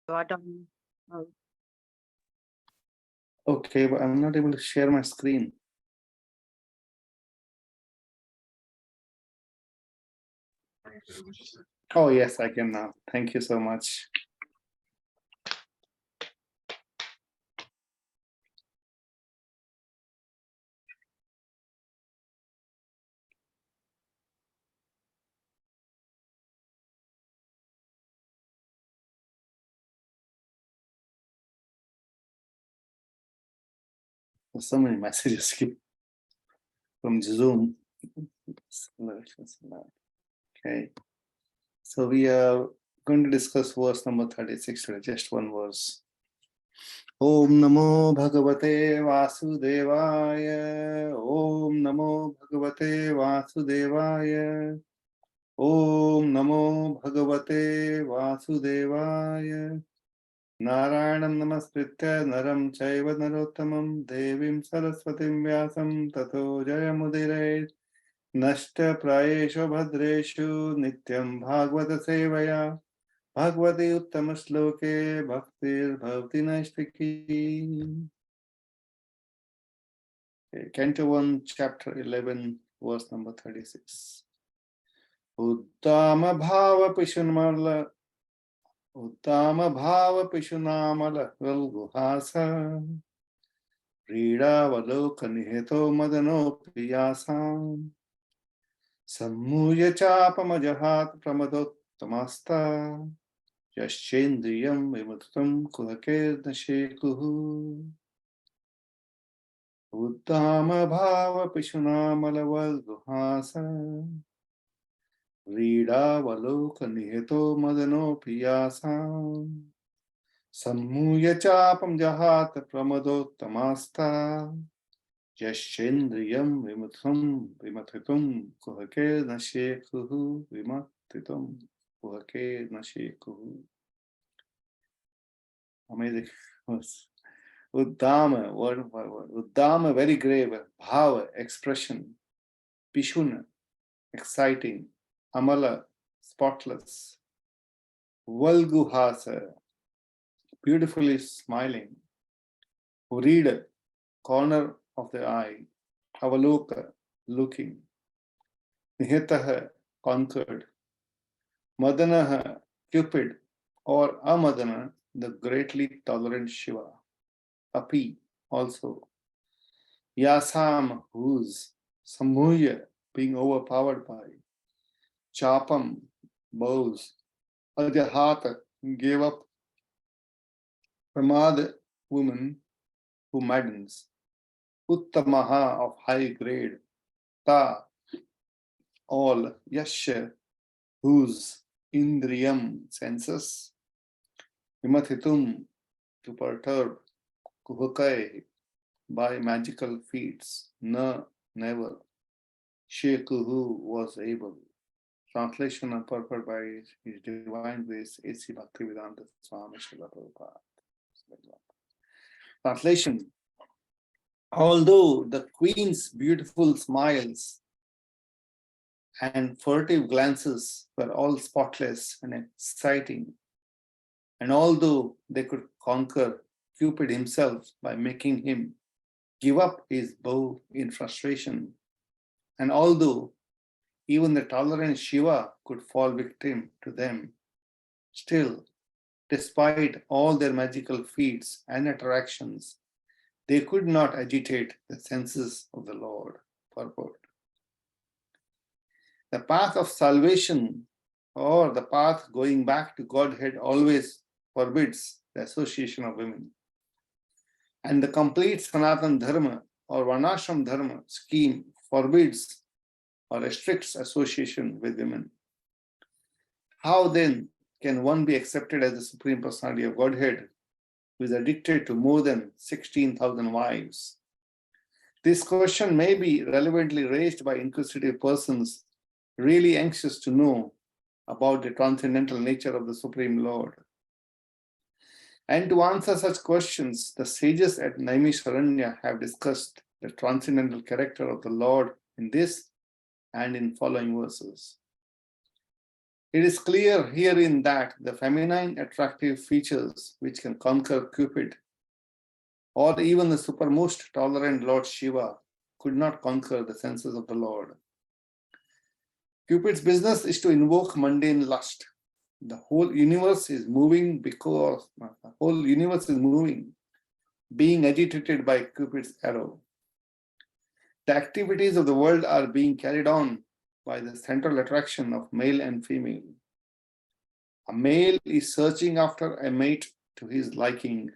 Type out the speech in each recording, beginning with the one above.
What on? Oh, Okay, but I'm not able to share my screen. Oh, yes, I can now. Thank you so much. There's so many messages from Zoom. Okay. So we are going to discuss verse number 36 today, just one verse. Om Namo Bhagavate Vasudevaya. Om Namo Bhagavate Vasudevaya. Om Namo Bhagavate Vasudevaya. Narayanam Namaskritya Naram Chaiva Narottamam Devim Saraswatim Vyasam Tato Jayamudire Nashta Prayeshu Bhadreshu Nityam Bhagavata Sevaya Bhagavati Uttama Shloke Bhaktir Bhavati Naistiki. Canto 1, chapter 11, verse number 36. Uttama Bhava Pishunmala Uttama Bhava Pishunamala Valguhasa Rida Valoka Niheto Madano Priyasam Sammuya Chapamajahat Pramadottamasta Yaschendriyam Vimutam Kuhake Nashekuhu Uttama Bhava Pishunamala Valguhasa Rida Valoka Niheto Madano Priyasam Sammuya Chapam Jahat Pramadottamasta Yaschendriyam Vimathitum Kuhake Nashekuhu Vimatitum Kuhake Nashekuhu. Amazing. Uddama, word by word. Uddama, very grave. Bhava, expression. Pishuna, exciting. Amala, spotless. Valguhasa, beautifully smiling. Urida, corner of the eye. Avaloka, looking. Nihitaha, conquered. Madanaha, Cupid, or Amadana, the greatly tolerant Shiva. Api, also. Yasam, whose. Samhuya, being overpowered by. Chapam, bows. Ajahata, gave up. Pramad, woman who maddens. Uttamaha, of high grade. Ta, all. Yasha, whose. Indriyam, senses. Vimathitum, to perturb. Kuhukai, by magical feats. Na, never. Shekuhu, was able. Translation and purport by His Divine Grace A.C. Bhaktivedanta Swami Srila Prabhupada. Translation. Although the queen's beautiful smiles and furtive glances were all spotless and exciting, and although they could conquer Cupid himself by making him give up his bow in frustration, and although even the tolerant Shiva could fall victim to them, still, despite all their magical feats and attractions, they could not agitate the senses of the Lord. Purport. The path of salvation or the path going back to Godhead always forbids the association of women. And the complete Sanatan Dharma or Varnashram Dharma scheme forbids or restricts association with women. How then can one be accepted as the Supreme Personality of Godhead who is addicted to more than 16,000 wives? This question may be relevantly raised by inquisitive persons really anxious to know about the transcendental nature of the Supreme Lord. And to answer such questions, the sages at Naimisharanya have discussed the transcendental character of the Lord in this and in following verses. It is clear herein that the feminine attractive features which can conquer Cupid, or even the supermost tolerant Lord Shiva, could not conquer the senses of the Lord. Cupid's business is to invoke mundane lust. The whole universe is moving being agitated by Cupid's arrow. The activities of the world are being carried on by the central attraction of male and female. A male is searching after a mate to his liking,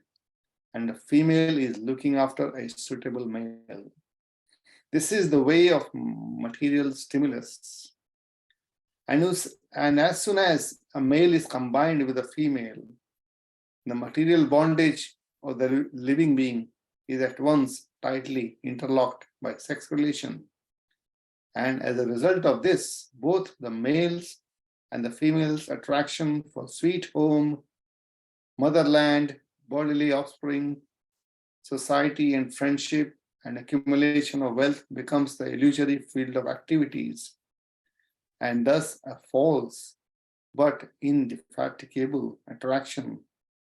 and a female is looking after a suitable male. This is the way of material stimulus. And as soon as a male is combined with a female, the material bondage of the living being is at once tightly interlocked by sex relation. And as a result of this, both the male's and the female's attraction for sweet home, motherland, bodily offspring, society and friendship, and accumulation of wealth becomes the illusory field of activities, and thus a false but indefatigable attraction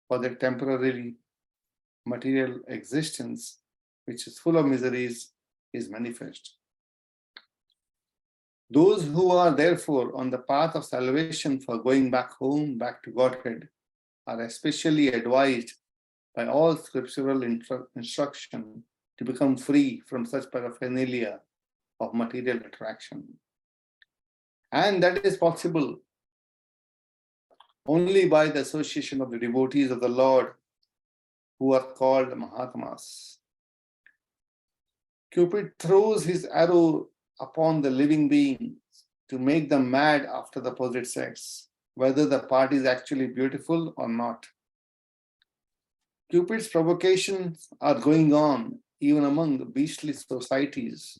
for their temporary material existence, which is full of miseries, is manifest. Those who are therefore on the path of salvation for going back home, back to Godhead, are especially advised by all scriptural instruction to become free from such paraphernalia of material attraction. And that is possible only by the association of the devotees of the Lord, who are called Mahatmas. Cupid throws his arrow upon the living beings to make them mad after the opposite sex, whether the part is actually beautiful or not. Cupid's provocations are going on even among the beastly societies,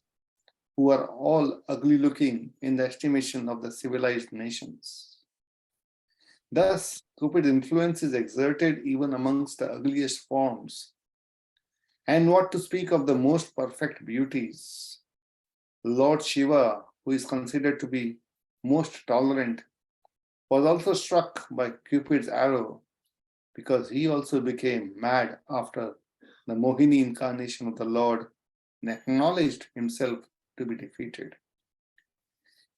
who are all ugly looking in the estimation of the civilized nations. Thus, Cupid's influence is exerted even amongst the ugliest forms. And what to speak of the most perfect beauties? Lord Shiva, who is considered to be most tolerant, was also struck by Cupid's arrow, because he also became mad after the Mohini incarnation of the Lord and acknowledged himself to be defeated.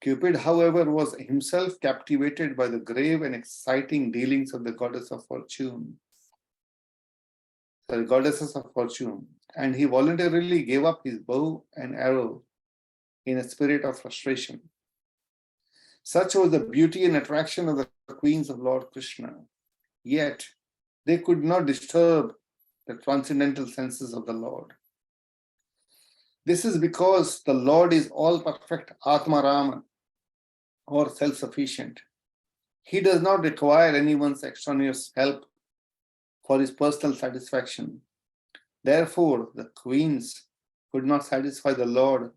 Cupid, however, was himself captivated by the grave and exciting dealings of the goddesses of fortune, and he voluntarily gave up his bow and arrow in a spirit of frustration. Such was the beauty and attraction of the queens of Lord Krishna. Yet, they could not disturb the transcendental senses of the Lord. This is because the Lord is all perfect Atma Rama, or self-sufficient. He does not require anyone's extraneous help for his personal satisfaction. Therefore, the queens could not satisfy the Lord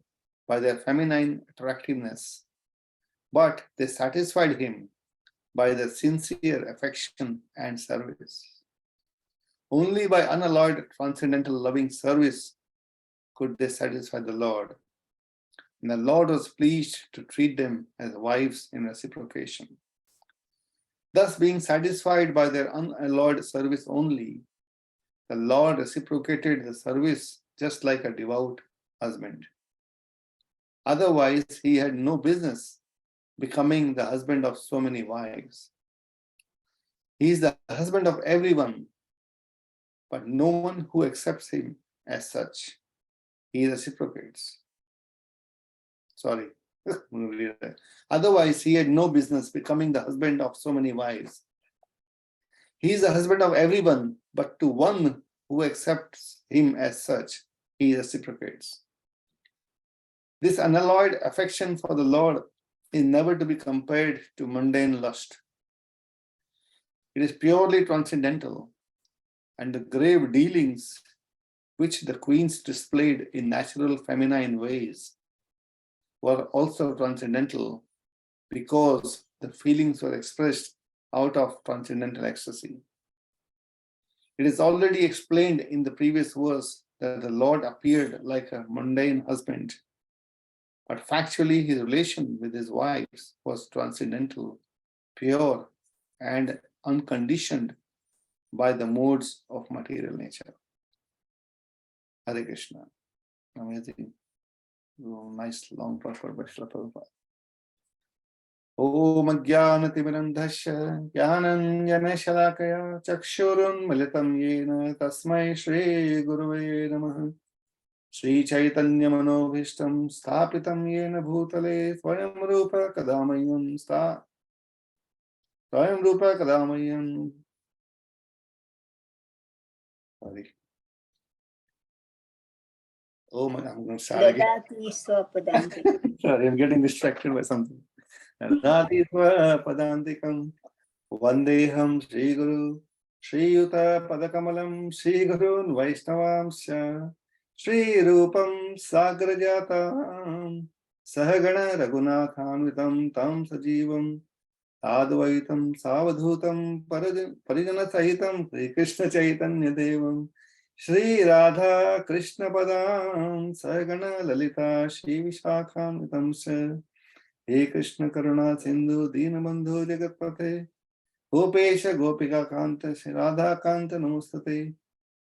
by their feminine attractiveness, but they satisfied him by their sincere affection and service. Only by unalloyed transcendental loving service could they satisfy the Lord. And the Lord was pleased to treat them as wives in reciprocation. Thus, being satisfied by their unalloyed service only, the Lord reciprocated the service just like a devout husband. Otherwise, he had no business becoming the husband of so many wives. He is the husband of everyone, but no one who accepts him as such. He reciprocates. Otherwise, he had no business becoming the husband of so many wives. He is the husband of everyone, but to one who accepts him as such, he reciprocates. This unalloyed affection for the Lord is never to be compared to mundane lust. It is purely transcendental, and the grave dealings which the queens displayed in natural feminine ways were also transcendental, because the feelings were expressed out of transcendental ecstasy. It is already explained in the previous verse that the Lord appeared like a mundane husband, but factually his relation with his wives was transcendental, pure and unconditioned by the modes of material nature. Hare Krishna. Amazing. Oh, nice long purport by Srila Prabhupada. Om Ajnanatimirandhasya Jnananjana Chakshurunmilitam Yena Tasmai Shri Gurave Namaha. Shri Chaitanya Manobhishtam Sthapitam Yena Bhutale Swayam Rupa Kadamayam Swayam Rupa Kadamayam. Sorry. Oh my, I'm going to start again. Sorry, I'm getting distracted by something. Radhi Padantikam Vandeham Sri Guru Sri Yuta Padakamalam Sri Gurun Vaishnavamsya Sri Rupam Sagrajatam Sahagana Raghunathanvitam Tam Sajivam Advaitam Savadhutam Parijana Sahitam Sri Krishna Chaitanya Devam Shri Radha Krishna Padam Sahagana Lalita Shri Vishakhanvitam Sya He Krishna Karuna Sindhu Dinabandhu Jagatpate Gopesha Gopika Kanta Shri Radha Kanta Namustate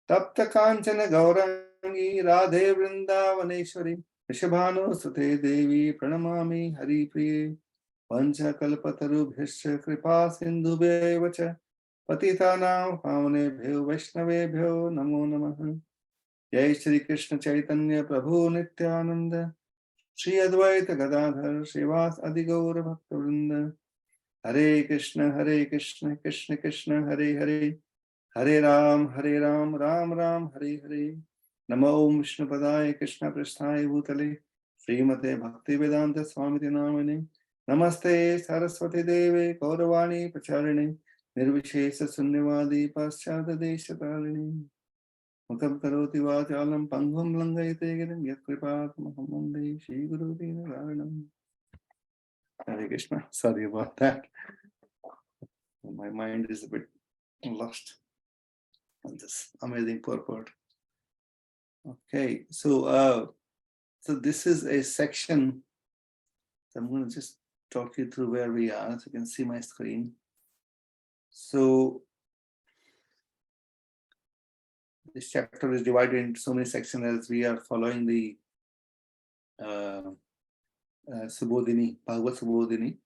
Tapta Kanchana Gaurangi Radhe Vrindavaneshwari Rishabhanu Sute Devi Pranamami Hari Priye Pancha Kalpatarubhishya Kripa Sindhubhyo Vacha Patitanam Pavanebhyo Vaishnavebhyo Namo Namaha. Jai Shri Krishna Chaitanya Prabhu Nityananda Shri Advaita Gadadhar Srivas Adigaura Bhaktivinoda. Hare Krishna Krishna Krishna Hare Hare Hare Ram Ram Ram Hare Hare. Namo Om Vishnu Padaya Krishna Prasthaya Bhutale Srimate Bhaktivedanta Swamiti Namane Namaste Saraswati Deve Gauravani Pacharine Nirvishesa Sunyavadi Paschata Deshatarine Mukam Karoti Vachalam Pangvam Langayate Girim Yakripat Mahamande Shri Guru Dina Varanam. Hare Krishna. Sorry about that. My mind is a bit lost on this amazing purport. Okay, so this is a section. So I'm going to just talk you through where we are, so you can see my screen. So this chapter is divided into so many sections as we are following the Subodhini, Bhagavad Subodhini,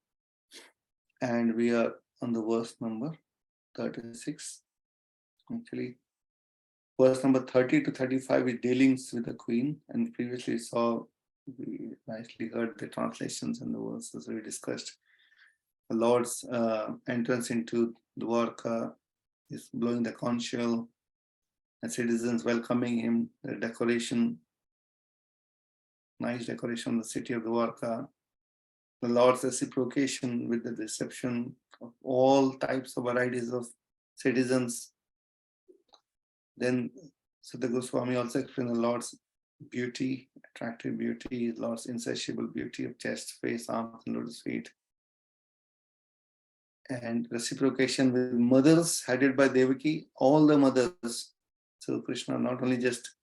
and we are on the verse number 36. Actually, verse number 30 to 35 is dealings with the queen, and previously we nicely heard the translations and the verses we discussed. The Lord's entrance into Dwarka is blowing the conch shell, and citizens welcoming him, the decoration, nice decoration of the city of Dwarka, the Lord's reciprocation with the reception of all types of varieties of citizens. Then Sutta Goswami also explained the Lord's beauty, attractive beauty, Lord's insatiable beauty of chest, face, arms, and lotus feet. And reciprocation with mothers headed by Devaki, all the mothers. So Krishna not only just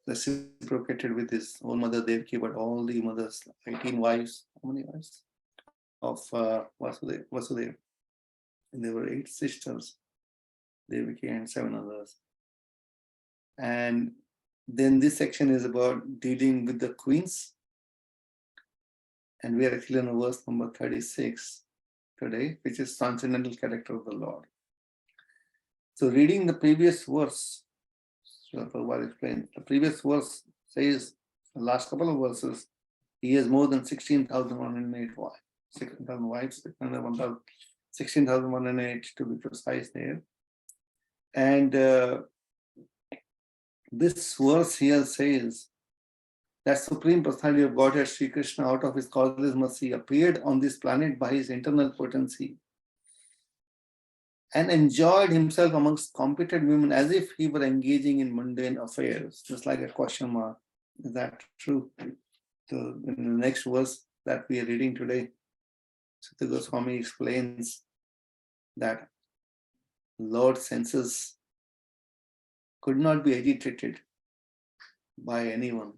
reciprocated with his own mother Devaki, but all the mothers, 18 wives. How many wives? Of Vasudeva. And there were 8 sisters, Devaki and 7 others. And then this section is about dealing with the queens. And we are actually on verse number 36 today, which is transcendental character of the Lord. So reading the previous verse, Srila Prabhupada explained, the previous verse says, the last couple of verses, he has more than 16,108 wives. 16,000 wives, 16,108 to be precise there. And this verse here says that Supreme Personality of Godhead, Sri Krishna, out of his causeless mercy, appeared on this planet by his internal potency and enjoyed himself amongst competent women as if he were engaging in mundane affairs, just like a question mark. Is that true? So in the next verse that we are reading today, Sutta Goswami explains that Lord's senses could not be agitated by anyone.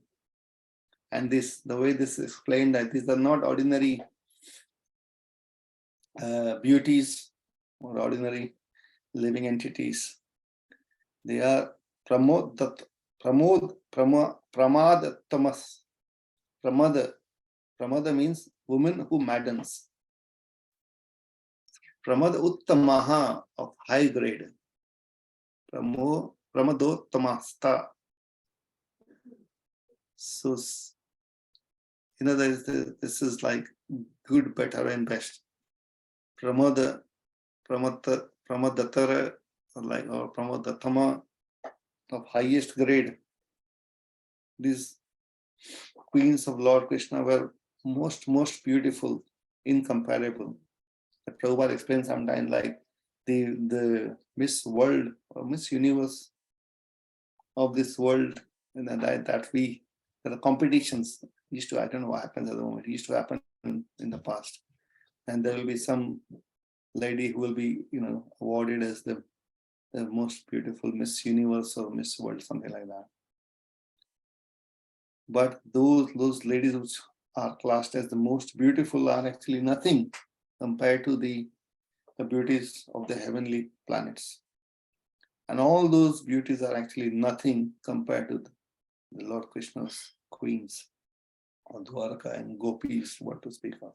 And this, the way this is explained, that these are not ordinary beauties or ordinary living entities. They are Pramadattamas. Pramada means woman who maddens. Pramada Uttamaha of high grade. Pramadottamasta. So, this is like good, better, and best. Pramodatara, like, or Pramadatama of highest grade. These queens of Lord Krishna were most beautiful, incomparable. The Prabhupada explains sometimes like the Miss World or Miss Universe of this world, and that the competitions used to, I don't know what happens at the moment, it used to happen in the past. And there will be some lady who will be, awarded as the most beautiful Miss Universe or Miss World, something like that. But those ladies which are classed as the most beautiful are actually nothing compared to the beauties of the heavenly planets. And all those beauties are actually nothing compared to the Lord Krishna's queens, or Dwarka and gopis, what to speak of.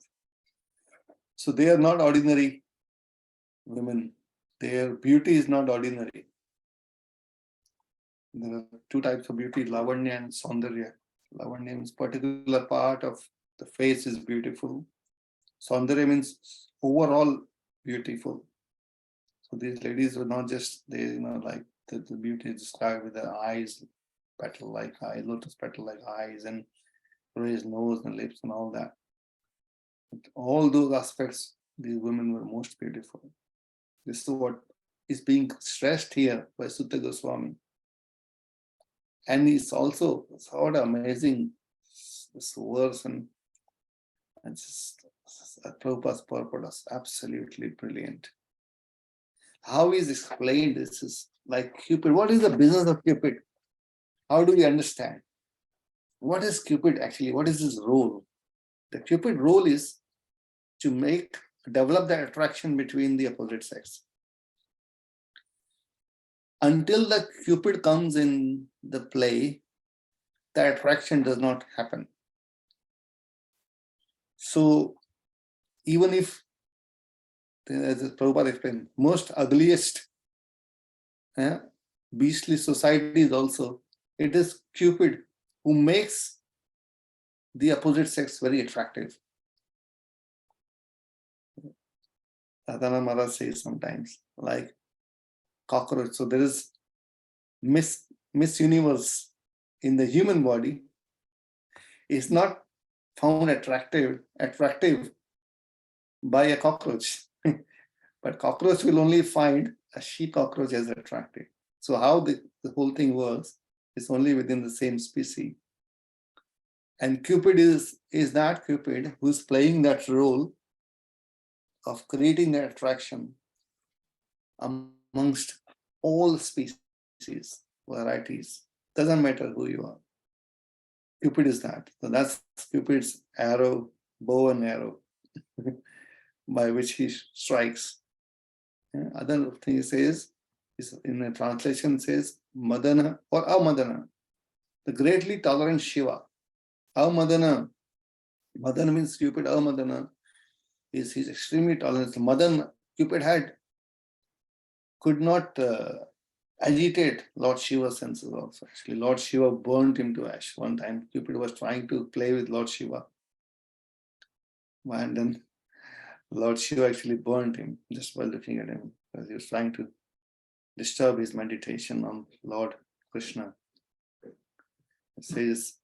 So they are not ordinary women. Their beauty is not ordinary. There are two types of beauty, Lavanya and Saundarya. Lavanya means particular part of the face is beautiful. Saundarya means overall beautiful. So these ladies were not just, like the beauty is described with their eyes, petal-like eyes, lotus petal-like eyes, and raised nose and lips and all that. But all those aspects, these women were most beautiful. This is what is being stressed here by Sutta Goswami. And it's also sort of amazing, this verse, and just Prabhupada's purport is absolutely brilliant. How is explained this is like Cupid. What is the business of Cupid? How do we understand? What is Cupid actually? What is his role? The Cupid role is to develop the attraction between the opposite sex. Until the Cupid comes in the play, the attraction does not happen. So even if, as Prabhupada explained, most ugliest beastly societies also, it is Cupid who makes the opposite sex very attractive. Adana Maharaj says sometimes, like cockroach. So there is Miss Universe in the human body is not found attractive by a cockroach. But cockroach will only find a she cockroach as attractive. So how the whole thing works is only within the same species. And Cupid is that Cupid who's playing that role of creating that attraction amongst all species, varieties. Doesn't matter who you are. Cupid is that. So that's Cupid's arrow, bow and arrow, by which he strikes. Other thing he says, in a translation says, Madana or Amadana, the greatly tolerant Shiva. Amadana, Madana means Cupid, Amadana he's extremely tolerant. Madan, Cupid could not agitate Lord Shiva's senses also. Actually, Lord Shiva burnt him to ash. One time, Cupid was trying to play with Lord Shiva. And then Lord Shiva actually burnt him just by looking at him, because he was trying to disturb his meditation on Lord Krishna. It says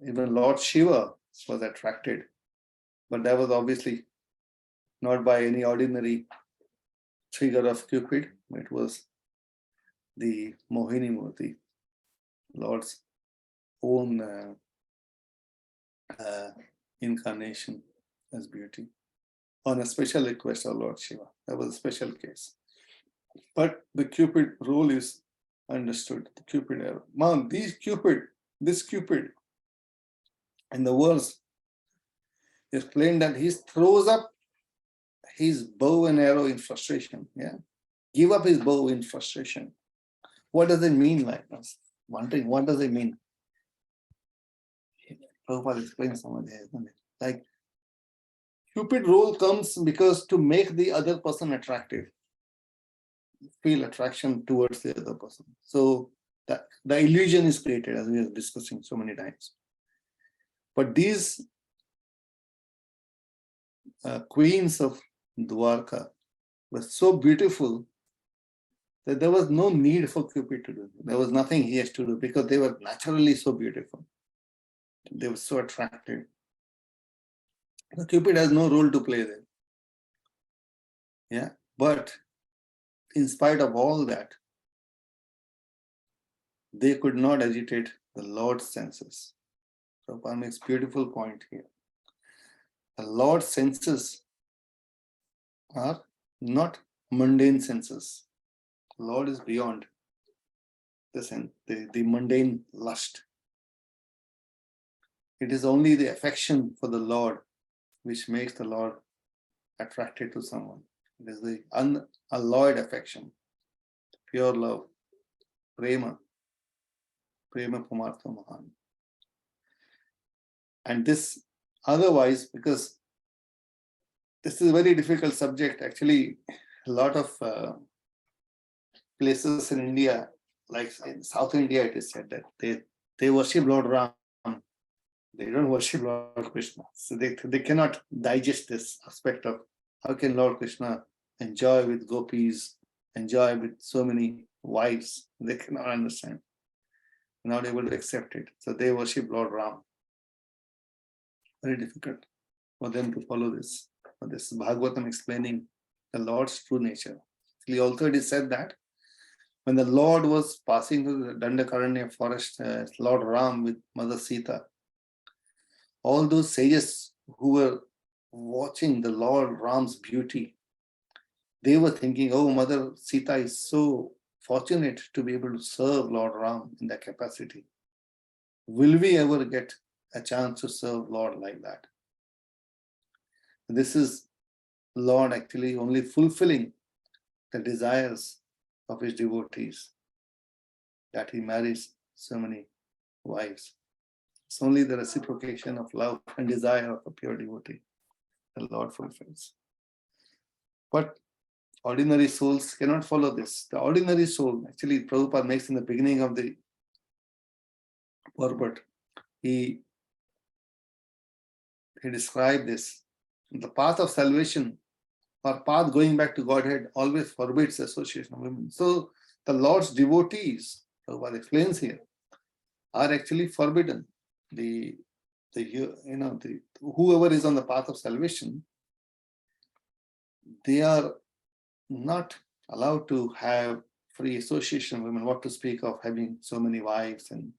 even Lord Shiva was attracted, but that was obviously not by any ordinary trigger of Cupid. It was the Mohini Murti, Lord's own incarnation as beauty, on a special request of Lord Shiva. That was a special case. But the Cupid role is understood. The Cupid arrow. Man, this Cupid, in the verse, explained that he throws up his bow and arrow in frustration. Yeah, give up his bow in frustration. What does it mean? Like, I was wondering, what does it mean? Prabhupada explains somewhere there, isn't it? Like, Cupid role comes because to make the other person attractive, feel attraction towards the other person. So the illusion is created, as we are discussing so many times. But these queens of Dwarka were so beautiful that there was no need for Cupid to do. There was nothing he has to do because they were naturally so beautiful. They were so attractive. So Cupid has no role to play there. Yeah, but in spite of all that, they could not agitate the Lord's senses. Prabhupada makes beautiful point here. The Lord's senses are not mundane senses. The Lord is beyond the mundane lust. It is only the affection for the Lord which makes the Lord attracted to someone. It is the unalloyed affection, pure love, prema pumartha mahan. And this otherwise, because this is a very difficult subject, actually, a lot of places in India, like in South India, it is said that they worship Lord Ram. They don't worship Lord Krishna. So they cannot digest this aspect of how can Lord Krishna enjoy with gopis, enjoy with so many wives. They cannot understand, not able to accept it. So they worship Lord Ram. Very difficult for them to follow this. But this is Bhagavatam explaining the Lord's true nature. Actually, also it is said that when the Lord was passing through the Dandakaranya forest, Lord Ram with Mother Sita, all those sages who were watching the Lord Ram's beauty, they were thinking, oh, Mother Sita is so fortunate to be able to serve Lord Ram in that capacity. Will we ever get a chance to serve Lord like that? This is Lord actually only fulfilling the desires of his devotees, that he marries so many wives. It's only the reciprocation of love and desire of a pure devotee the Lord fulfills. But ordinary souls cannot follow this. The ordinary soul, actually, Prabhupada makes in the beginning of the purport, he described this. The path of salvation or path going back to Godhead always forbids association of women. So the Lord's devotees, Prabhupada explains here, are actually forbidden. Whoever is on the path of salvation, they are not allowed to have free association of women, what to speak of having so many wives and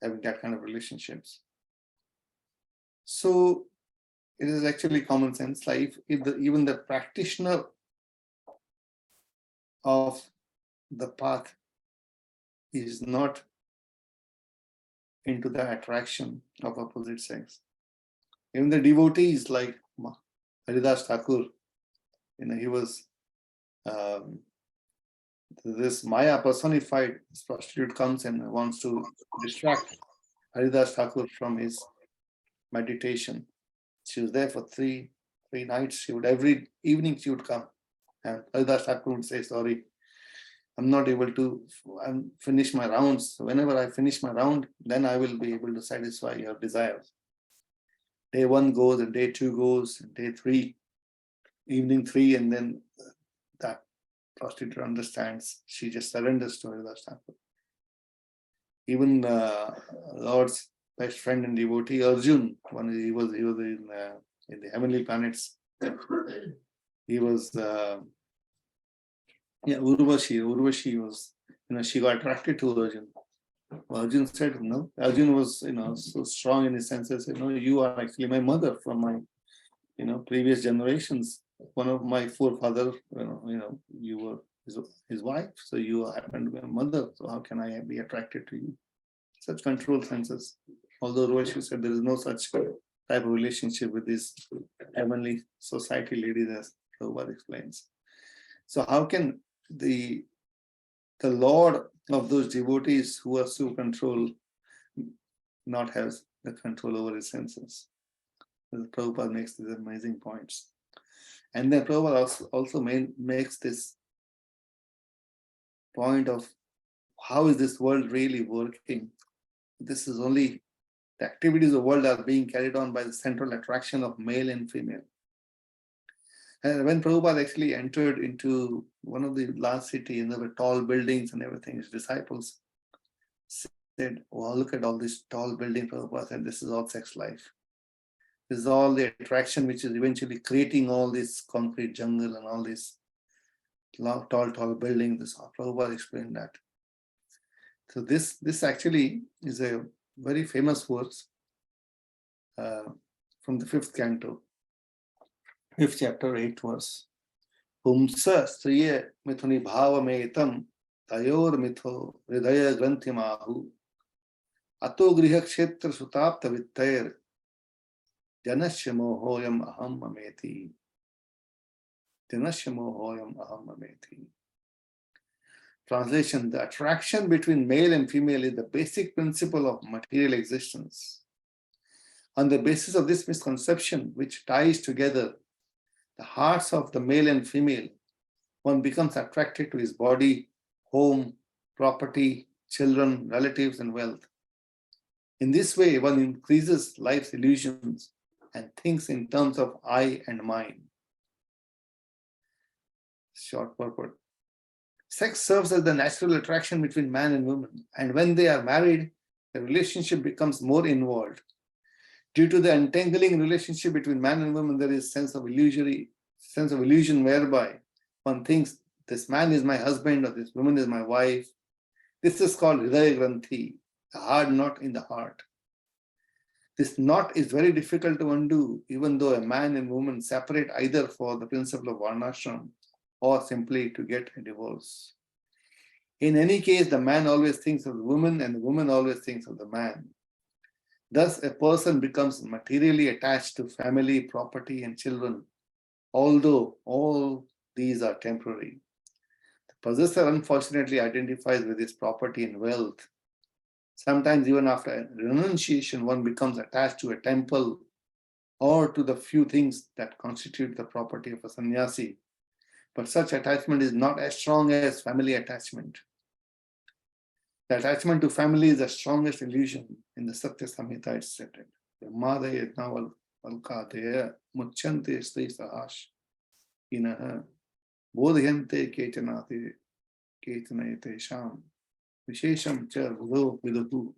having that kind of relationships. So it is actually common sense. Like if even the practitioner of the path is not into the attraction of opposite sex, even the devotees like Haridas Thakur, he was this Maya personified. This prostitute comes and wants to distract Haridas Thakur from his meditation. She was there for three nights. She would every evening she would come, and Haridas Thakur would say, "Sorry, I'm not able to finish my rounds. So whenever I finish my round, then I will be able to satisfy your desires." Day 1 goes, and day 2 goes, and day 3, evening 3, and then that prostitute understands. She just surrenders to Haridas Thakur. Even Lord's best friend and devotee Arjun, when he was in the heavenly planets, he was Urvashi was, she got attracted to Arjun. Arjun said no. Arjun was so strong in his senses. You are actually my mother from my previous generations. One of my forefathers, you were his wife, so you happen to be a mother. So how can I be attracted to you? Such controlled senses. Although Urvashi said there is no such type of relationship with these heavenly society ladies as Prabhupada explains. So how can the Lord of those devotees who are so control not have the control over his senses? Prabhupada makes these amazing points. And then Prabhupada also makes this point of how is this world really working? This is only the activities of the world are being carried on by the central attraction of male and female. And when Prabhupada actually entered into one of the last cities, there were tall buildings and everything, his disciples said, "Wow, look at all this tall building." Prabhupada said, "This is all sex life. This is all the attraction which is eventually creating all this concrete jungle and all this tall building." This Prabhupada explained that. So this actually is a very famous verse from the 5th canto, 5th chapter, 8th verse. Pumsa striye mithuni bhavametam tayor mitho hridaya grantimahu ato griha kshetra sutapta vittair janasya mohoyam aham mameti. Janasya mohoyam aham mameti. Translation: the attraction between male and female is the basic principle of material existence. On the basis of this misconception, which ties together the hearts of the male and female, one becomes attracted to his body, home, property, children, relatives, and wealth. In this way, one increases life's illusions and thinks in terms of I and mine. Short purport. Sex serves as the natural attraction between man and woman, and when they are married, the relationship becomes more involved. Due to the entangling relationship between man and woman, there is sense of illusion whereby one thinks this man is my husband or this woman is my wife. This is called Hridaya Granthi, a hard knot in the heart. This knot is very difficult to undo, even though a man and woman separate either for the principle of varnashram or simply to get a divorce. In any case, the man always thinks of the woman and the woman always thinks of the man. Thus, a person becomes materially attached to family, property, and children, although all these are temporary. The possessor unfortunately identifies with his property and wealth. Sometimes even after renunciation, one becomes attached to a temple or to the few things that constitute the property of a sannyasi. But such attachment is not as strong as family attachment. The attachment to family is the strongest illusion. In the Satya Samhita it's stated, Brahmadaya Naval Alkadeya Muchante Sri Sahash Inaha Bodhyante Ketanate Ketanate Sham Vishesham Cha Vido Viduhu.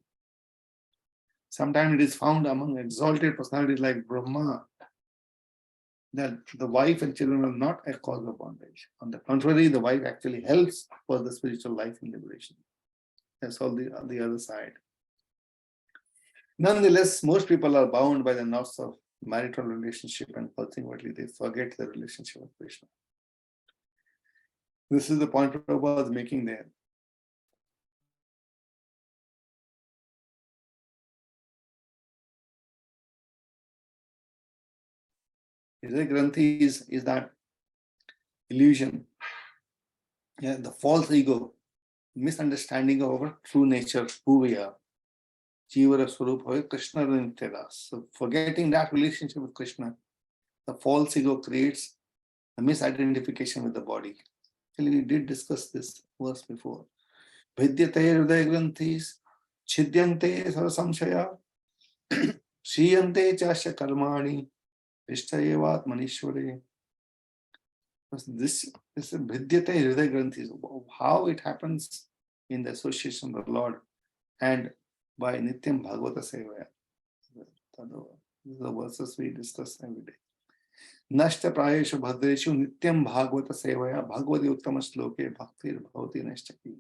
Sometimes it is found among exalted personalities like Brahma that the wife and children are not a cause of bondage. On the contrary, the wife actually helps for the spiritual life and liberation. That's all on the other side. Nonetheless, most people are bound by the knots of marital relationship and ultimately they forget the relationship with Krishna. This is the point Prabhupada is making there. Hridaya Granthi is that illusion, the false ego, misunderstanding of our true nature, who we are. Jivara Swarup Krishna Nityadas. So forgetting that relationship with Krishna, the false ego creates a misidentification with the body. Actually, we did discuss this verse before. Vidyate Hridaya Granthis, Chidyante Sarasamshaya, Shriyante Chasya Karmani, Ishtayevat Manishware. This is Vidyate Hridaya Granthis, how it happens in the association of the Lord and by Nityam Bhagavata Sevaya. These are the verses we discuss every day. Nashta Prayeshu Bhadreshu Nityam Bhagavata Sevaya Bhagavati Uttama Shloke Bhaktir Bhavati Nashtaki.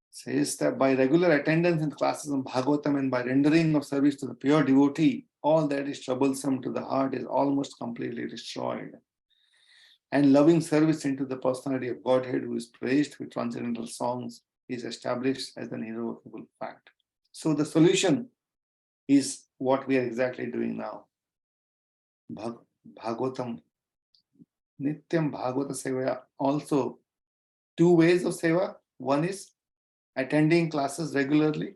Says that by regular attendance in classes of Bhagavatam and by rendering of service to the pure devotee, all that is troublesome to the heart is almost completely destroyed. And loving service into the personality of Godhead, who is praised with transcendental songs, is established as an irrevocable fact. So the solution is what we are exactly doing now. Bhagavatam, Nityam Bhagavata Seva. Also, two ways of seva. One is attending classes regularly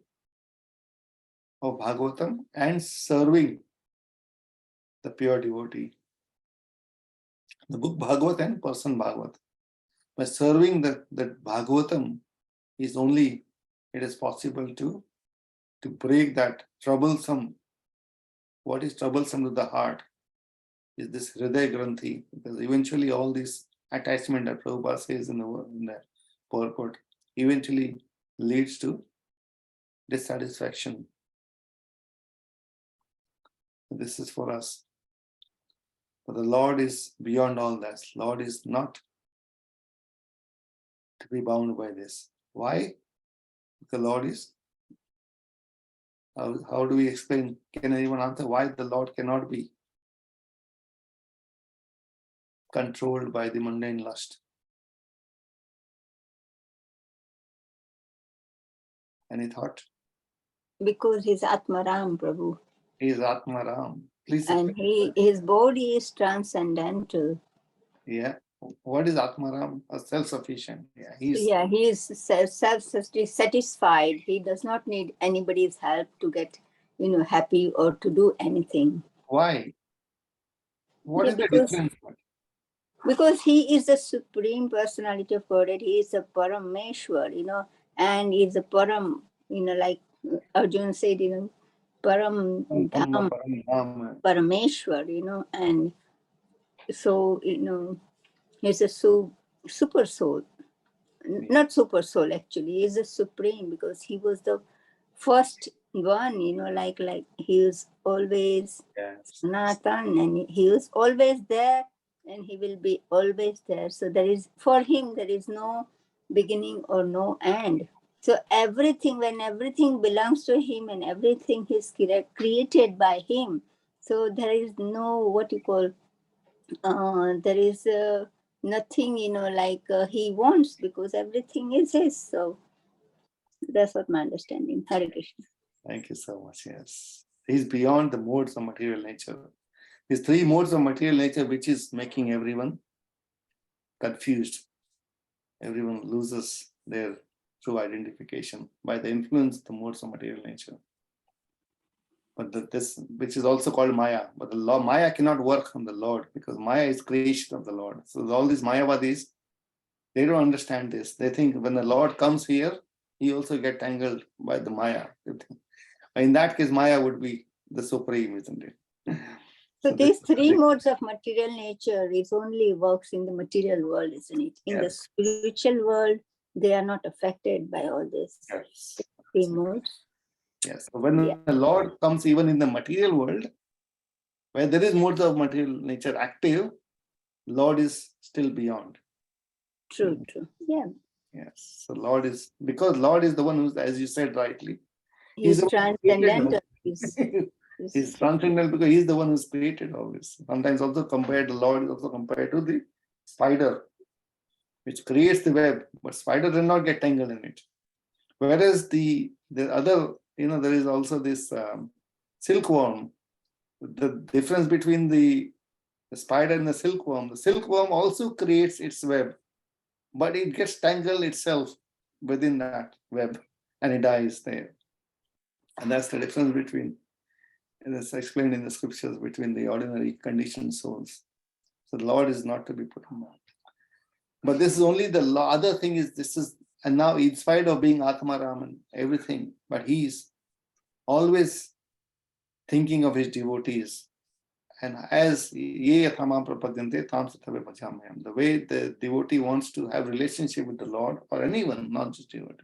of Bhagavatam and serving the pure devotee. The book Bhagavat and person Bhagavat. By serving the Bhagavatam is only it is possible to break that troublesome. What is troublesome to the heart is this Hriday Granthi, because eventually all this attachment that Prabhupada says in the purport eventually leads to dissatisfaction. This is for us. But the Lord is beyond all that. Lord is not to be bound by this. Why? The Lord is. How do we explain? Can anyone answer why the Lord cannot be controlled by the mundane lust? Any thought? Because he's Atmaram, Prabhu. He is Atmaram. Please and his body is transcendental. Yeah. What is Atmaram? Self-sufficient. Yeah. He is self-satisfied. He does not need anybody's help to get, happy or to do anything. Why? What is the difference? Because he is the supreme personality of Godhead. He is a Parameshwar, and he is a Param, like Arjuna said, Param Dham, Parameshwar, and so, he's a super soul. Not super soul, actually. He's a supreme, because he was the first one, like he was always Sanatan, and he was always there, and he will be always there. So for him, there is no beginning or no end. So when everything belongs to him and everything is created by him, so there is no, what you call, there is nothing, like he wants, because everything is his. So that's what my understanding. Hare Krishna. Thank you so much. Yes. He's beyond the modes of material nature. These three modes of material nature, which is making everyone confused. Everyone loses their true identification by the influence of the modes of material nature. But this, which is also called Maya. But the law, Maya cannot work on the Lord, because Maya is creation of the Lord. So all these Mayavadis, they don't understand this. They think when the Lord comes here, he also get tangled by the Maya. In that case, Maya would be the supreme, isn't it? So these three modes of material nature is only works in the material world, isn't it? In the spiritual world, they are not affected by all this. Three modes. Yes. So when the Lord comes even in the material world, where there is modes of material nature active, Lord is still beyond. True. Yeah. Yes. So Lord is, because Lord is the one who's, as you said rightly, he's transcendental. He's transcendental because he's the one who's created all this. Sometimes also compared, the Lord is also compared to the spider, which creates the web, but spider does not get tangled in it. Whereas the other, there is also this silkworm. The difference between the spider and the silkworm also creates its web, but it gets tangled itself within that web and it dies there. And that's the difference between, and it's explained in the scriptures, between the ordinary conditioned souls. So the Lord is not to be put on. But this is only the other thing is this is, and now in spite of being Atmaram and everything, but he's always thinking of his devotees. And as the way the devotee wants to have relationship with the Lord, or anyone, not just devotee,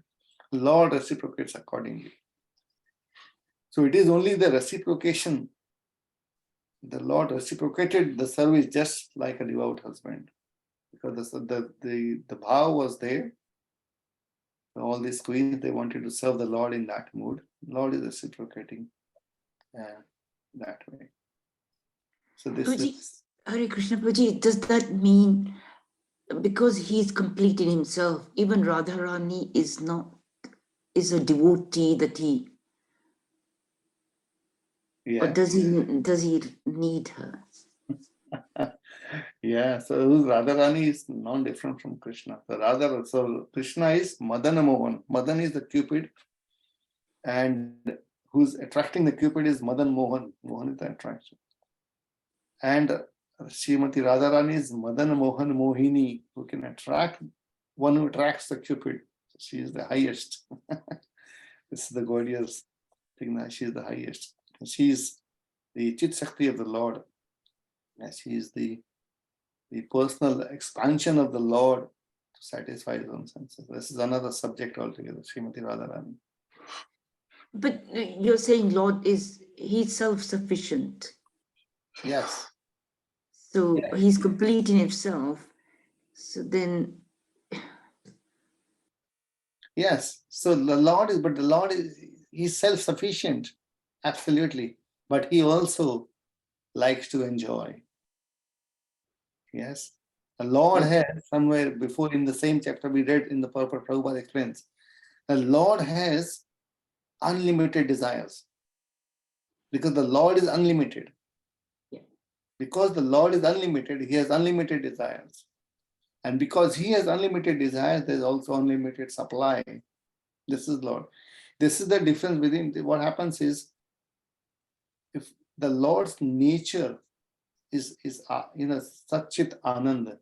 Lord reciprocates accordingly. So it is only the reciprocation. The Lord reciprocated the service just like a devout husband, because the bhav was there. All these queens, they wanted to serve the Lord in that mood. Lord is reciprocating that way. So this is Hare Krishna Prabhuji, does that mean because he's complete in himself, even Radharani is a devotee that he, or does he need her? Yeah, so Radharani is non-different from Krishna. So Krishna is Madana Mohan. Madan is the Cupid, and who's attracting the Cupid is Madan Mohan. Mohan is the attraction. And Srimati Radharani is Madan Mohan Mohini, who can attract one who attracts the Cupid. She is the highest. This is the gorgeous thing that she is the highest. She is the Chit Shakti of the Lord. And she is the personal expansion of the Lord to satisfy his own senses. This is another subject altogether, Srimati Radharani. But you're saying Lord he's self-sufficient. Yes. So he's complete in himself. So then. Yes. So the Lord is, he's self-sufficient. Absolutely. But he also likes to enjoy. Yes. The Lord has somewhere before in the same chapter we read in the Purport, Prabhupada explains, the Lord has unlimited desires. Because the Lord is unlimited. Yeah. Because the Lord is unlimited, he has unlimited desires. And because he has unlimited desires, there's also unlimited supply. This is Lord. This is the difference within what happens is, if the Lord's nature is Satchit Ananda.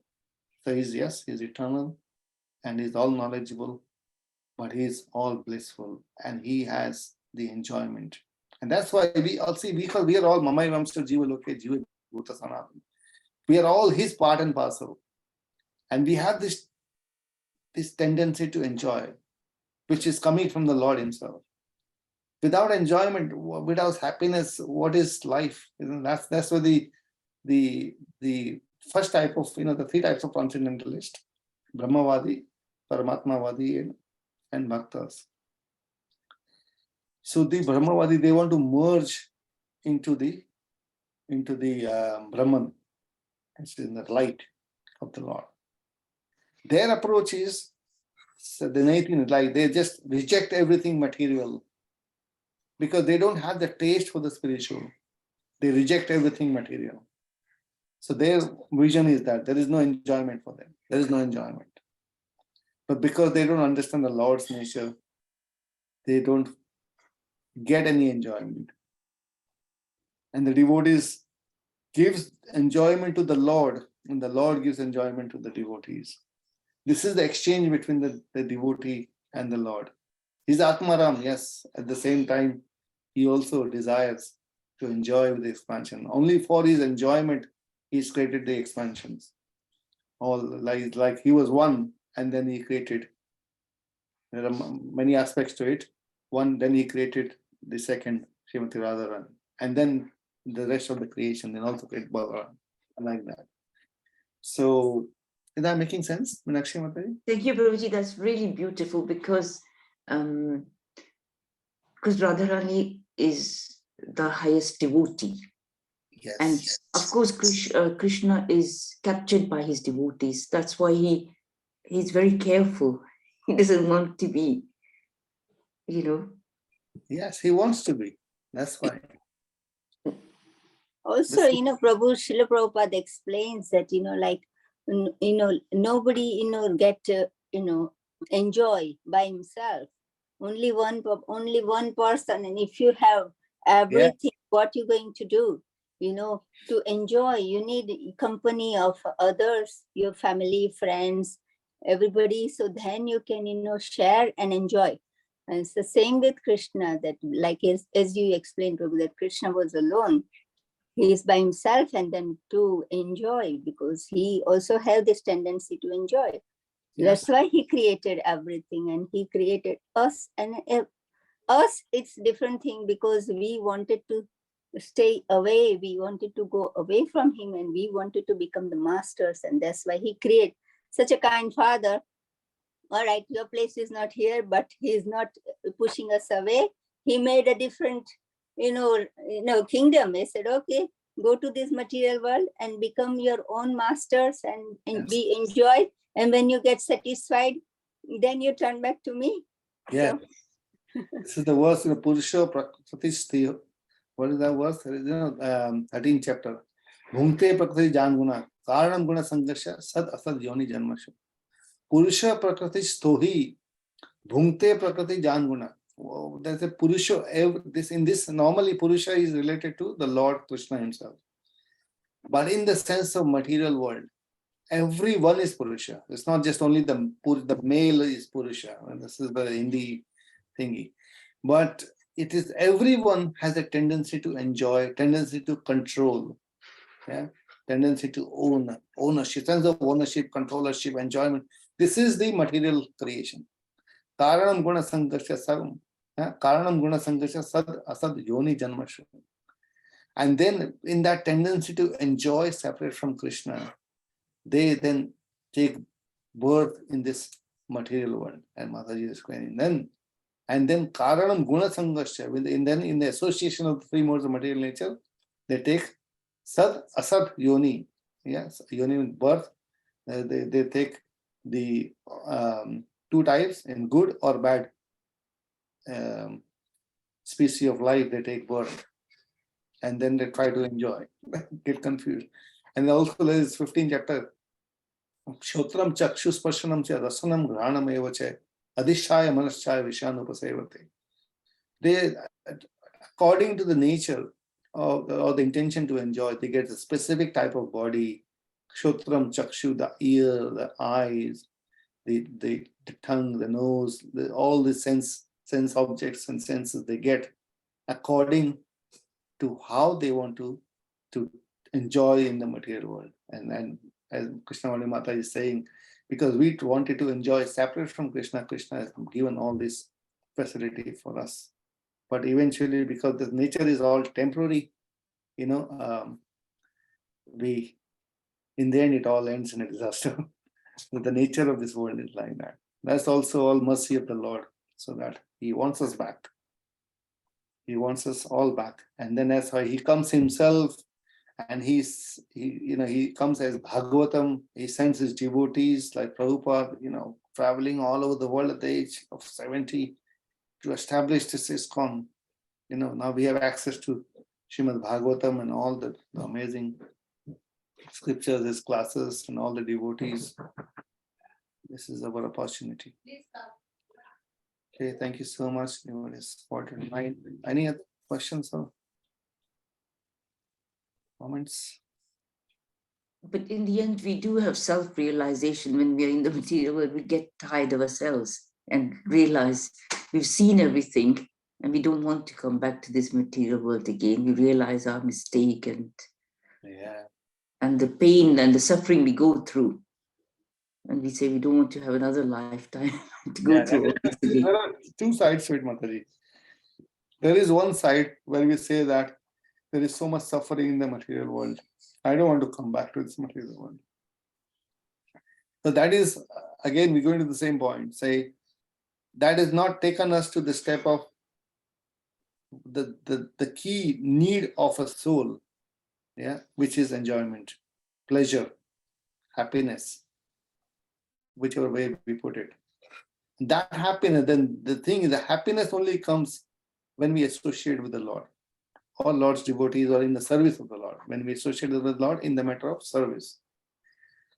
So he's eternal and he's all knowledgeable, but he's all blissful and he has the enjoyment. And that's why we all see, because we are all Mamai Vamsa Jiva Loke Jiva Bhuta Sanatana. We are all his part and parcel. And we have this tendency to enjoy, which is coming from the Lord himself. Without enjoyment, without happiness, what is life? That's where the first type of, the three types of transcendentalist, Brahmavadi, Paramatmavadi, and Bhaktas. So the Brahmavadi, they want to merge into the Brahman, it's in the light of the Lord. Their approach is, so the native, like they just reject everything material because they don't have the taste for the spiritual. They reject everything material. So their vision is that there is no enjoyment for them. There is no enjoyment. But because they don't understand the Lord's nature, they don't get any enjoyment. And the devotees gives enjoyment to the Lord, and the Lord gives enjoyment to the devotees. This is the exchange between the devotee and the Lord. He's Atmaram, yes. At the same time, he also desires to enjoy the expansion. Only for his enjoyment, he's created the expansions. All like he was one, and then he created. There are many aspects to it. One, then he created the second, Srimati Radharani, and then the rest of the creation, then also created Balaram, like that. So, is that making sense, Meenakshi Mataji? Thank you, Prabhuji. That's really beautiful because Radharani is the highest devotee. Yes. And of course, Krishna is captured by his devotees. That's why he's very careful. He doesn't want to be, Yes, he wants to be. That's why. Also, Prabhu, Srila Prabhupada explains that, nobody, get to, enjoy by himself. Only one person. And if you have everything, what you're going to do? To enjoy, you need company of others, your family, friends, everybody. So then you can, share and enjoy. And it's the same with Krishna, that like as you explained, Prabhu, that Krishna was alone. He is by himself, and then to enjoy, because he also had this tendency to enjoy. Yes. That's why he created everything, and he created us. And us, it's different thing, because we wanted to stay away. We wanted to go away from him, and we wanted to become the masters. And that's why he created such a kind father. All right, your place is not here, but he's not pushing us away. He made a different kingdom. He said, okay, go to this material world and become your own masters and be enjoy. And when you get satisfied, then you turn back to me. Yeah. So, this is the verse in the Purusha Prakriti. What is that verse? 13th chapter. Bhungte Prakriti Janguna. Karanam guna sangasha sad asad yoni janmashu. Purusha prakriti stohi bhungte prakriti jan guna. There's a Purusha. This normally Purusha is related to the Lord Krishna himself. But in the sense of material world, everyone is Purusha. It's not just only the male is Purusha. And this is the Hindi thingy. But it is everyone has a tendency to enjoy, tendency to control, yeah, tendency to own, ownership, sense of ownership, controllership, enjoyment. This is the material creation. Karanam guna sangasha sarvam. Karanam guna sangasha sad asad yoni janmashu. And then in that tendency to enjoy separate from Krishna, they then take birth in this material world. And Mataji is explaining. And then Karanam Guna Sangasya, then in the association of the three modes of material nature, they take Sad Asad Yoni. Yes, Yoni means birth. They take the two types in good or bad species of life, they take birth. And then they try to enjoy, get confused. And also there is 15th chapter. Shotram Chakshus Pashanam Cha Rasanam Granam Evache Adishaya Manaschaya Vishanupasevate. They, according to the nature or the intention to enjoy, they get a specific type of body. Shotram Chakshu, the ear, the eyes, the tongue, the nose, all the sense objects and senses they get according to how they want to enjoy in the material world. And as Krishnavani Mata is saying, because we wanted to enjoy separate from Krishna, Krishna has given all this facility for us. But eventually, because the nature is all temporary, in the end it all ends in a disaster. The nature of this world is like that. That's also all mercy of the Lord, so that He wants us back. He wants us all back. And then as He comes Himself, and he comes as Bhagavatam, He sends His devotees like Prabhupada, traveling all over the world at the age of 70 to establish this ISKCON. Now we have access to Srimad Bhagavatam and all the amazing scriptures, His classes, and all the devotees. This is our opportunity. Okay, thank you so much. It is 49. Any other questions or comments? But in the end, we do have self-realization when we are in the material world. We get tired of ourselves and realize we've seen everything and we don't want to come back to this material world again. We realize our mistake and the pain and the suffering we go through. And we say we don't want to have another lifetime to go through all this again. There are two sides to it, Mataji. There is one side where we say that there is so much suffering in the material world. I don't want to come back to this material world. So that is, again, we go into the same point. Say, that has not taken us to the step of the key need of a soul, which is enjoyment, pleasure, happiness, whichever way we put it. That happiness, then the thing is, the happiness only comes when we associate with the Lord, or Lord's devotees, or in the service of the Lord. When we associate with the Lord in the matter of service,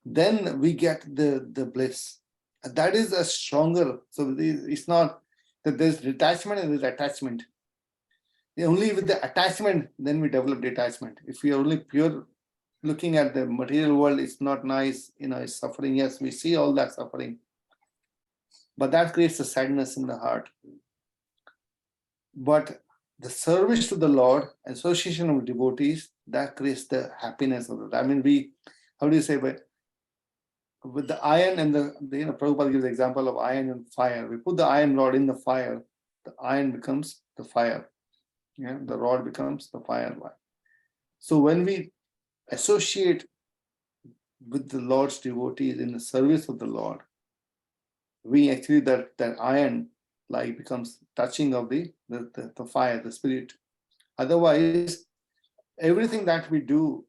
then we get the bliss. That is a stronger. So it's not that there's detachment and there's attachment. Only with the attachment, then we develop detachment. If we are only pure looking at the material world, it's not nice, it's suffering. Yes, we see all that suffering. But that creates a sadness in the heart. But the service to the Lord, association of devotees, that creates the happiness of it. I mean, how do you say, with the iron and Prabhupada gives the example of iron and fire. We put the iron rod in the fire, the iron becomes the fire. The rod becomes the fire. So when we associate with the Lord's devotees in the service of the Lord, we actually, that iron like becomes touching of the fire, the spirit. Otherwise, everything that we do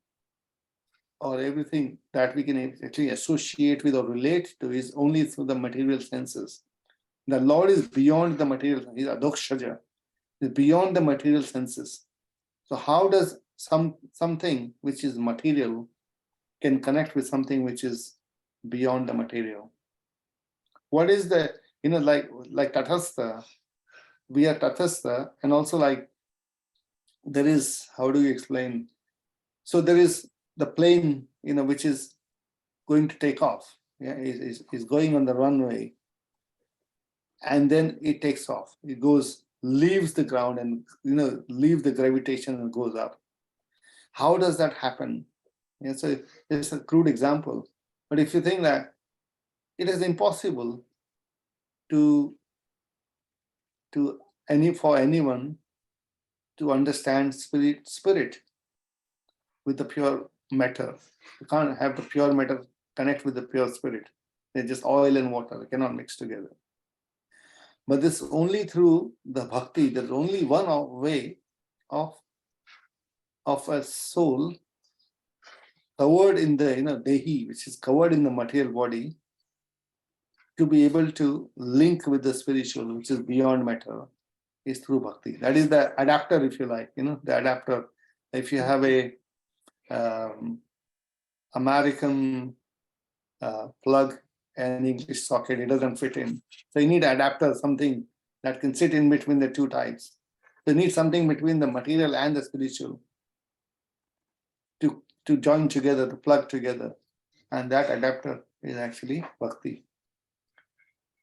or everything that we can actually associate with or relate to is only through the material senses. The Lord is beyond the material. He's adokshaja. He's beyond the material senses. So how does something which is material can connect with something which is beyond the material. What is the, like Tathastha, we are Tathastha, and also like there is, how do you explain? So there is the plane, which is going to take off. Yeah, is going on the runway, and then it takes off. It goes, leaves the ground, and leave the gravitation and goes up. How does that happen? Yeah, so it's a crude example, but if you think that it is impossible for anyone to understand spirit with the pure matter. You can't have the pure matter connect with the pure spirit. They're just oil and water. They cannot mix together. But this only through the bhakti. There's only one way of a soul covered in the dehi, which is covered in the material body, to be able to link with the spiritual, which is beyond matter, is through bhakti. That is the adapter, if you like. The adapter. If you have a American plug and English socket, it doesn't fit in. So you need an adapter, something that can sit in between the two types. So you need something between the material and the spiritual to join together, to plug together. And that adapter is actually bhakti.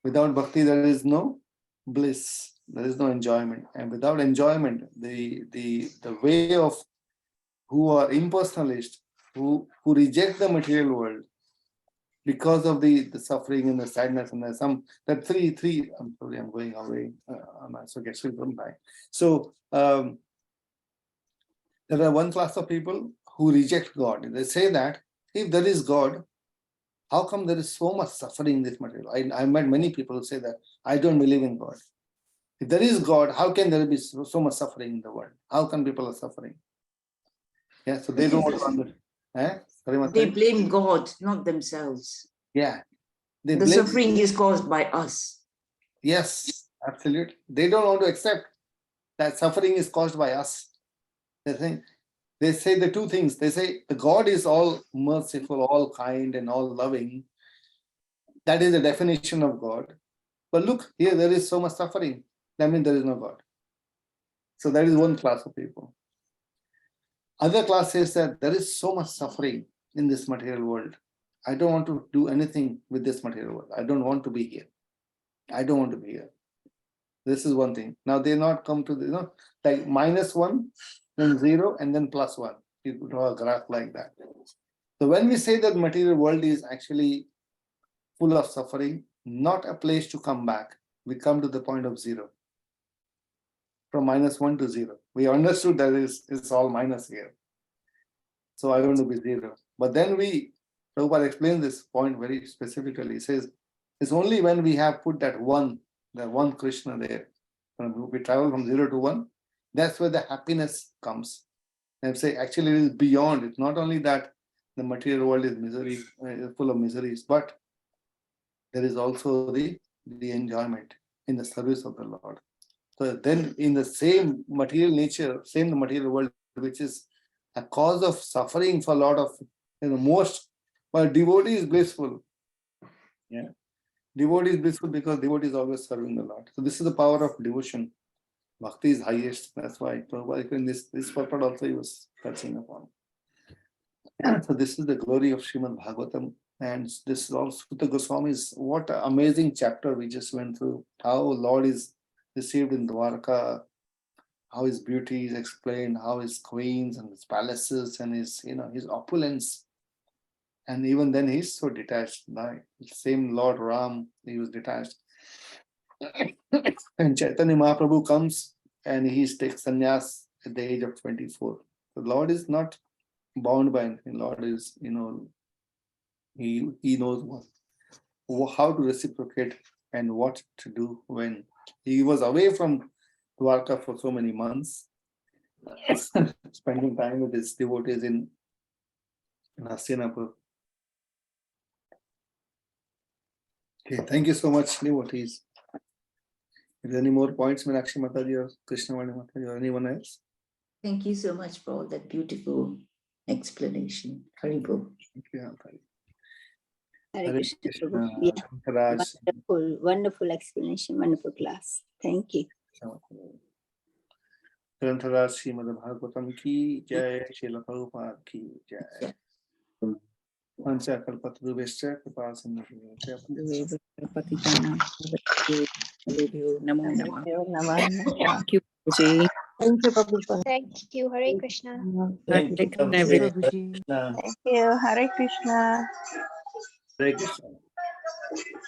Without bhakti, there is no bliss, there is no enjoyment. And without enjoyment, the way of who are impersonalists, who reject the material world because of the suffering and the sadness, and there's that three. I'm sorry, I'm going away. I'm also getting from back. So there are one class of people who reject God. They say that if there is God, how come there is so much suffering in this material? I met many people who say that I don't believe in God. If there is God, how can there be so much suffering in the world? How come people are suffering? Yeah, so they don't want to understand. Sorry, They blame God, not themselves. Yeah. The suffering is caused by us. Yes, absolutely. They don't want to accept that suffering is caused by us. They say the two things. They say the God is all merciful, all kind, and all loving. That is the definition of God. But look, here there is so much suffering. That means there is no God. So that is one class of people. Other class says that there is so much suffering in this material world. I don't want to do anything with this material world. I don't want to be here. I don't want to be here. This is one thing. Now they not come to the, like -1, then 0, and then +1. You draw a graph like that. So when we say that material world is actually full of suffering, not a place to come back, we come to the point of 0. From -1 to 0. We understood that it's all minus here. So I want to be 0. But then Prabhupada explains this point very specifically. He says, it's only when we have put that one Krishna there, when we travel from 0 to 1, that's where the happiness comes. And say, actually, it is beyond. It's not only that the material world is misery, full of miseries, but there is also the enjoyment in the service of the Lord. So then in the same material nature, same material world, which is a cause of suffering for a lot of, most, but devotee is blissful. Yeah. Devotee is blissful because devotee is always serving the Lord. So this is the power of devotion. Bhakti is highest. That's why Prabhupada in this purport also he was touching upon. So this is the glory of Srimad Bhagavatam. And this is also the Goswami's, what an amazing chapter we just went through. How Lord is received in Dwarka, how his beauty is explained, how his queens and his palaces and his, his opulence. And even then he's so detached. Like same Lord Ram, he was detached. And Chaitanya Mahaprabhu comes and he takes sannyas at the age of 24. The Lord is not bound by anything. Lord is, he knows how to reciprocate and what to do when. He was away from Dwarka for so many months, spending time with his devotees in Hastinapur. Okay, thank you so much, devotees. If there are any more points, Meenakshi Mataji or Krishnavani Mataji or anyone else? Thank you so much for all that beautiful explanation. Haribo. Thank you, Hari. Hare Hare Krishna, Krishna. Prabhu. Yeah, Raj. wonderful, wonderful explanation, wonderful class. Thank you. ग्रंथराज Shrimad Bhagavatam की जय, श्रील प्रभुपाद की जय। पंचकल्पतरुभ्यश्च कृपा सिन्धुभ्यश्च Namo Namah. Namaha. Thank you, Prabhuji. Thank you, Prabhupada. Thank you. Hare Krishna. Thank you, Krishna, Thank you, everyone. Prabhuji. Krishna. Thank you. Hare Krishna. Hare Krishna.